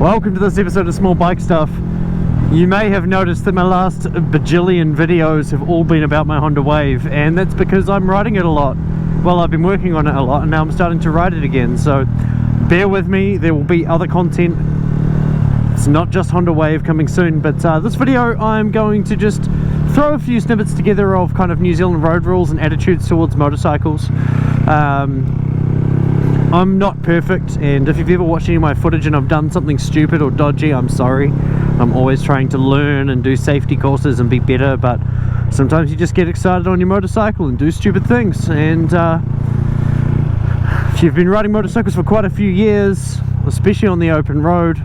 Welcome to this episode of Small Bike Stuff. You may have noticed that my last bajillion videos have all been about my Honda Wave, and that's because I'm riding it a lot. Well, I've been working on it a lot and now I'm starting to ride it again, so bear with me, there will be other content. It's not just Honda Wave coming soon, but this video I'm going to just throw a few snippets together of kind of New Zealand road rules and attitudes towards motorcycles. I'm not perfect, and if you've ever watched any of my footage and I've done something stupid or dodgy, I'm sorry. I'm always trying to learn and do safety courses and be better, but sometimes you just get excited on your motorcycle and do stupid things. And if you've been riding motorcycles for quite a few years, especially on the open road,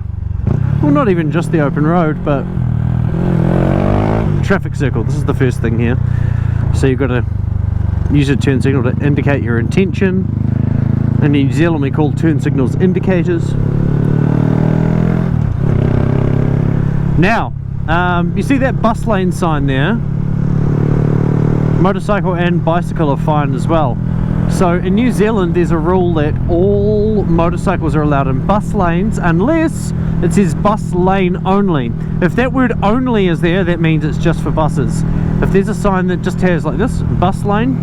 well, not even just the open road, but traffic circle, this is the first thing here. So you've got to use your turn signal to indicate your intention. In New Zealand we call turn signals indicators. Now, you see that bus lane sign there? Motorcycle and bicycle are fine as well. So in New Zealand there's a rule that all motorcycles are allowed in bus lanes unless it says bus lane only. If that word only is there, that means it's just for buses. If there's a sign that just has like this, bus lane,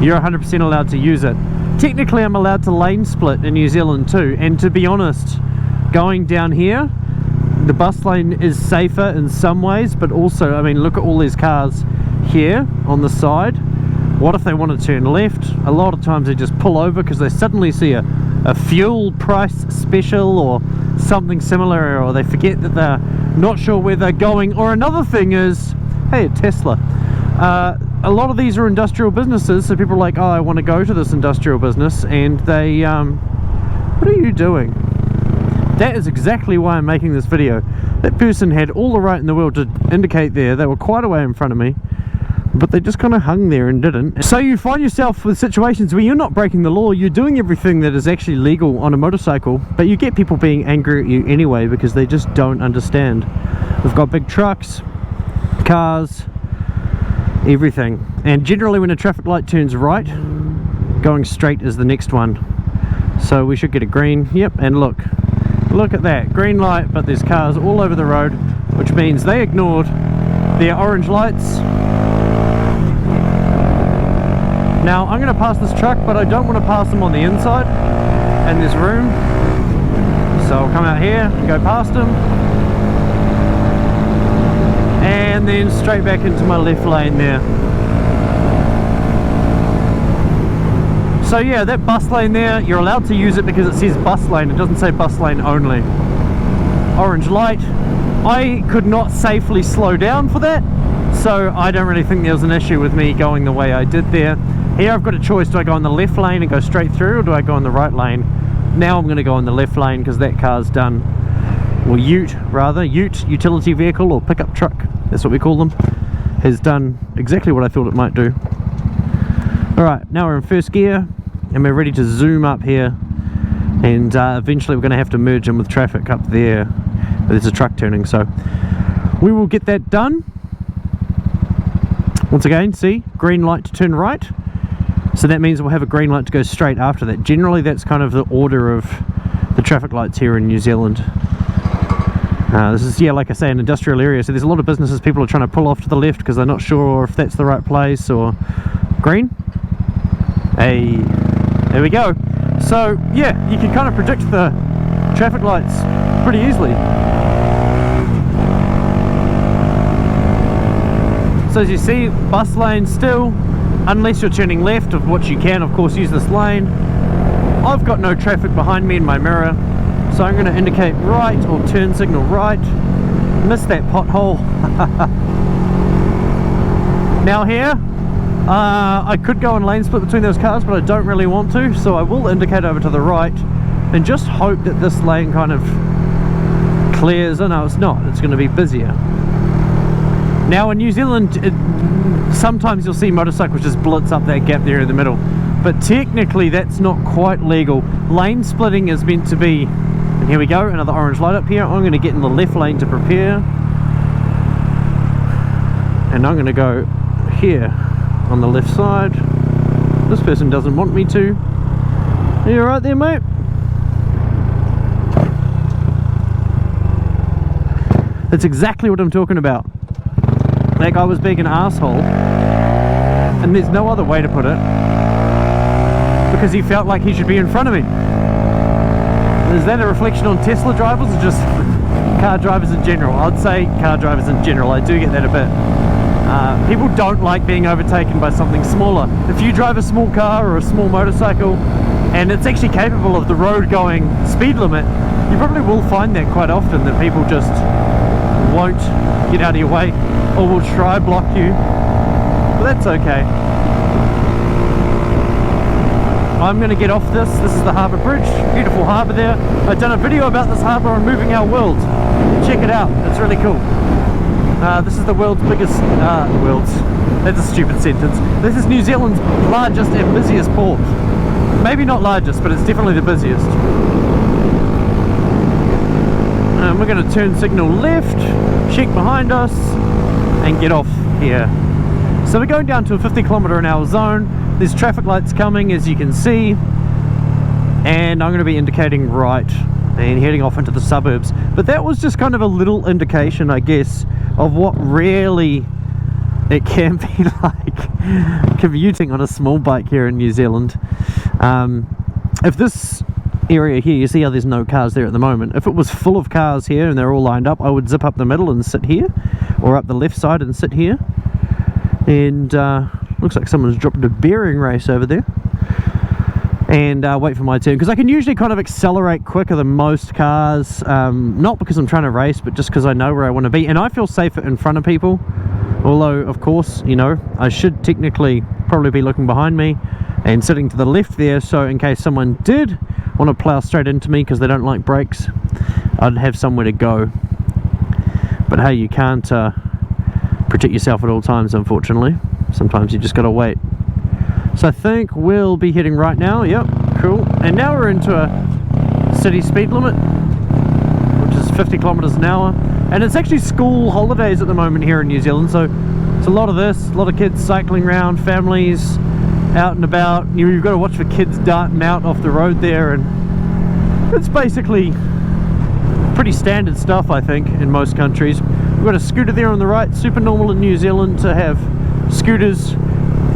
you're 100% allowed to use it. Technically I'm allowed to lane split in New Zealand too, and to be honest, going down here, the bus lane is safer in some ways, but also, I mean, look at all these cars here on the side. What if they want to turn left? A lot of times they just pull over because they suddenly see a fuel price special or something similar, or they forget that they're not sure where they're going. Or another thing is, hey, a Tesla. A lot of these are industrial businesses, so people are like, oh, I want to go to this industrial business, and they, what are you doing? That is exactly why I'm making this video. That person had all the right in the world to indicate there. They were quite a way in front of me, but they just kind of hung there and didn't. So you find yourself with situations where you're not breaking the law, you're doing everything that is actually legal on a motorcycle, but you get people being angry at you anyway because they just don't understand. We've got big trucks, cars, everything, and generally when a traffic light turns right, going straight is the next one. So we should get a green. Yep, and look at that, green light, but there's cars all over the road, which means they ignored their orange lights. Now I'm going to pass this truck, but I don't want to pass them on the inside, and there's room, so I'll come out here and go past them, and then straight back into my left lane there. So yeah, that bus lane there, you're allowed to use it because it says bus lane, it doesn't say bus lane only. Orange light, I could not safely slow down for that, so I don't really think there was an issue with me going the way I did there. Here I've got a choice, do I go in the left lane and go straight through, or do I go in the right lane? Now I'm going to go in the left lane because that car's done, or ute rather, ute, utility vehicle or pickup truck, that's what we call them, has done exactly what I thought it might do. Alright, now we're in first gear and we're ready to zoom up here, and eventually we're going to have to merge in with traffic up there. There's a truck turning, so we will get that done. Once again, see, green light to turn right, so that means we'll have a green light to go straight after that. Generally that's kind of the order of the traffic lights here in New Zealand. This is, yeah, like I say, an industrial area, so there's a lot of businesses, people are trying to pull off to the left because they're not sure if that's the right place. Or green. Hey, there we go. So yeah, you can kind of predict the traffic lights pretty easily. So as you see, bus lane still, unless you're turning left, of which you can of course use this lane. I've got no traffic behind me in my mirror, so I'm going to indicate right, or turn signal right. Missed that pothole. Now here, I could go and lane split between those cars, but I don't really want to, so I will indicate over to the right and just hope that this lane kind of clears. Oh no, it's not, it's going to be busier. Now in New Zealand, sometimes you'll see motorcycles just blitz up that gap there in the middle, but technically that's not quite legal. Lane splitting is meant to be, and here we go, another orange light up here. I'm going to get in the left lane to prepare, and I'm going to go here on the left side. This person doesn't want me to. Are you alright there, mate? That's exactly what I'm talking about. That guy was being an asshole, and there's no other way to put it, because he felt like he should be in front of me. Is that a reflection on Tesla drivers or just car drivers in general? I'd say car drivers in general. I do get that a bit. People don't like being overtaken by something smaller. If you drive a small car or a small motorcycle and it's actually capable of the road going speed limit, you probably will find that quite often, that people just won't get out of your way or will try block you. But that's okay. I'm going to get off this. This is the Harbour Bridge. Beautiful harbour there. I've done a video about this harbour on Moving Our World. Check it out. It's really cool. This is the world's biggest... that's a stupid sentence. This is New Zealand's largest and busiest port. Maybe not largest, but it's definitely the busiest. We're going to turn signal left, check behind us, and get off here. So we're going down to a 50 km/h zone. There's traffic lights coming, as you can see, and I'm going to be indicating right and heading off into the suburbs. But that was just kind of a little indication, I guess, of what really it can be like commuting on a small bike here in New Zealand. If this area here, you see how there's no cars there at the moment, if it was full of cars here and they're all lined up, I would zip up the middle and sit here, or up the left side and sit here. And looks like someone's dropped a bearing race over there, and wait for my turn, because I can usually kind of accelerate quicker than most cars, not because I'm trying to race, but just because I know where I want to be, and I feel safer in front of people. Although, of course, you know, I should technically probably be looking behind me and sitting to the left there, so in case someone did want to plow straight into me because they don't like brakes, I'd have somewhere to go. But hey, you can't protect yourself at all times, unfortunately. Sometimes you just gotta wait. So I think we'll be heading right now. Yep, cool. And now we're into a city speed limit, which is 50 km/h, and it's actually school holidays at the moment here in New Zealand, so it's a lot of this, a lot of kids cycling around, families out and about. You've got to watch for kids darting out off the road there, and it's basically pretty standard stuff, I think, in most countries. We've got a scooter there on the right. Super normal in New Zealand to have scooters.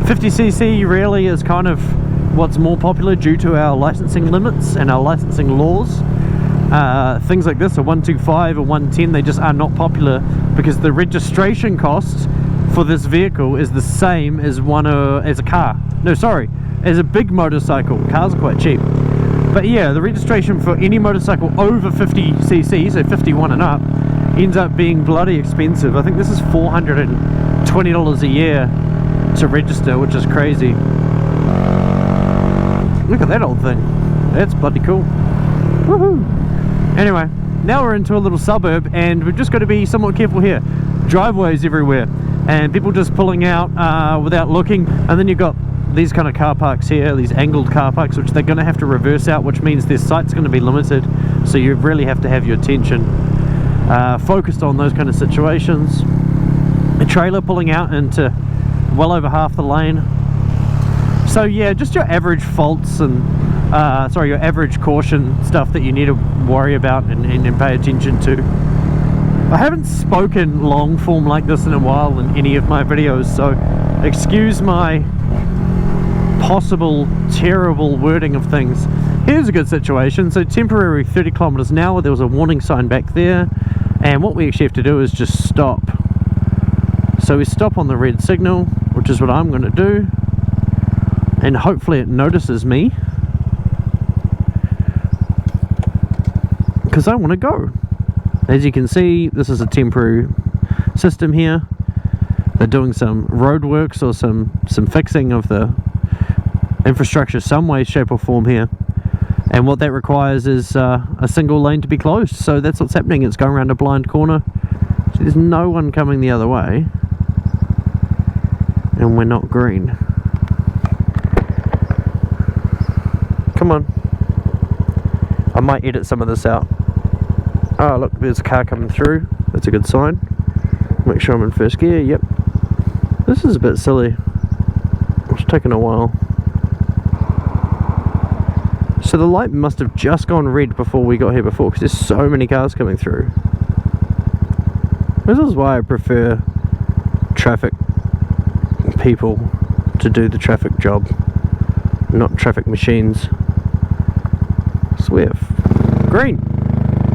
50cc really is kind of what's more popular due to our licensing limits and our licensing laws. Things like this, a 125 or 110, they just are not popular because the registration cost for this vehicle is the same as as a car. No, sorry, as a big motorcycle. Cars are quite cheap. But yeah, the registration for any motorcycle over 50cc, so 51 and up, ends up being bloody expensive. I think this is $420 a year to register, which is crazy. Look at that old thing. That's bloody cool. Woohoo! Anyway, now we're into a little suburb, and we've just got to be somewhat careful here. Driveways everywhere, and people just pulling out without looking, and then you've got these kind of car parks here, these angled car parks, which they're going to have to reverse out, which means their sight's going to be limited, so you really have to have your attention focused on those kind of situations. A trailer pulling out into well over half the lane. So yeah, just your average faults and your average caution stuff that you need to worry about and pay attention to. I haven't spoken long form like this in a while in any of my videos, so excuse my possible terrible wording of things. Here's a good situation. So temporary 30 km/h, there was a warning sign back there, and what we actually have to do is just stop. So we stop on the red signal, which is what I'm going to do, and hopefully it notices me, because I want to go. As you can see, this is a temporary system here. They're doing some road works or some fixing of the infrastructure some way, shape or form here, and what that requires is a single lane to be closed. So that's what's happening. It's going around a blind corner, so there's no one coming the other way, and we're not green. Come on, I might edit some of this out. Oh look, there's a car coming through. That's a good sign. Make sure I'm in first gear. Yep. This is a bit silly. It's taking a while. So the light must have just gone red before we got here before, because there's so many cars coming through. This is why I prefer traffic people to do the traffic job, not traffic machines. Swift. Green.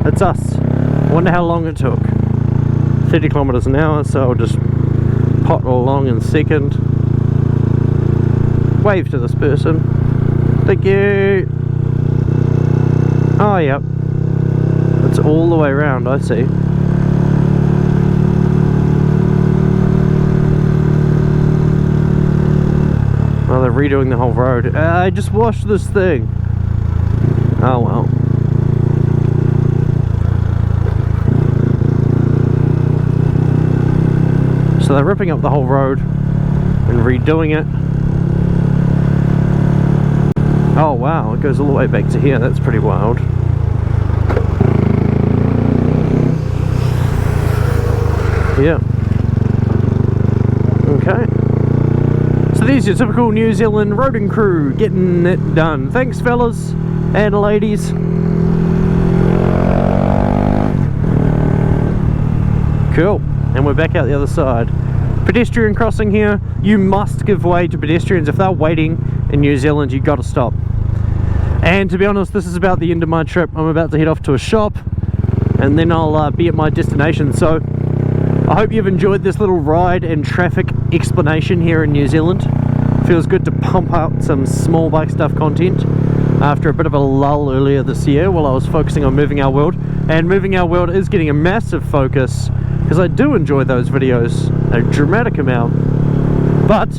That's us. I wonder how long it took. 30 kilometers an hour, so I'll just pot along in second. Wave to this person. Thank you. Oh, yep. It's all the way around, I see. Oh, they're redoing the whole road. I just washed this thing. Oh well. So they're ripping up the whole road and redoing it. Oh wow, it goes all the way back to here. That's pretty wild. Yeah. Okay. So there's your typical New Zealand roading crew getting it done. Thanks fellas and ladies. Cool. And we're back out the other side. Pedestrian crossing here. You must give way to pedestrians. If they're waiting in New Zealand, you've got to stop. And to be honest, this is about the end of my trip. I'm about to head off to a shop and then I'll be at my destination. So I hope you've enjoyed this little ride and traffic explanation here in New Zealand. Feels good to pump out some small bike stuff content after a bit of a lull earlier this year while I was focusing on Moving Our World. And Moving Our World is getting a massive focus because I do enjoy those videos a dramatic amount, but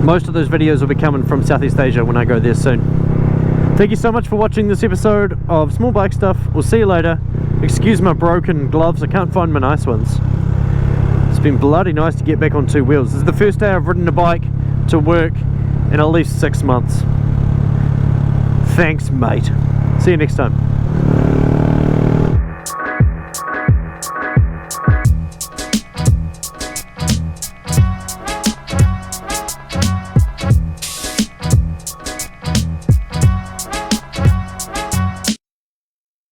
most of those videos will be coming from Southeast Asia when I go there soon. Thank you so much for watching this episode of Small Bike Stuff. We'll see you later. Excuse my broken gloves, I can't find my nice ones. It's been bloody nice to get back on two wheels. This is the first day I've ridden a bike to work in at least 6 months. Thanks mate. See you next time.